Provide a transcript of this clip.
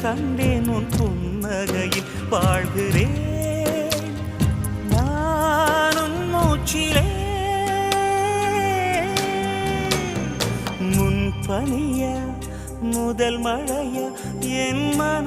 கண்டேன் உன் புன்னகையில் வாழ்கிறேன் நானும் மூச்சிலே முன் பனிய முதல் மழைய என் மன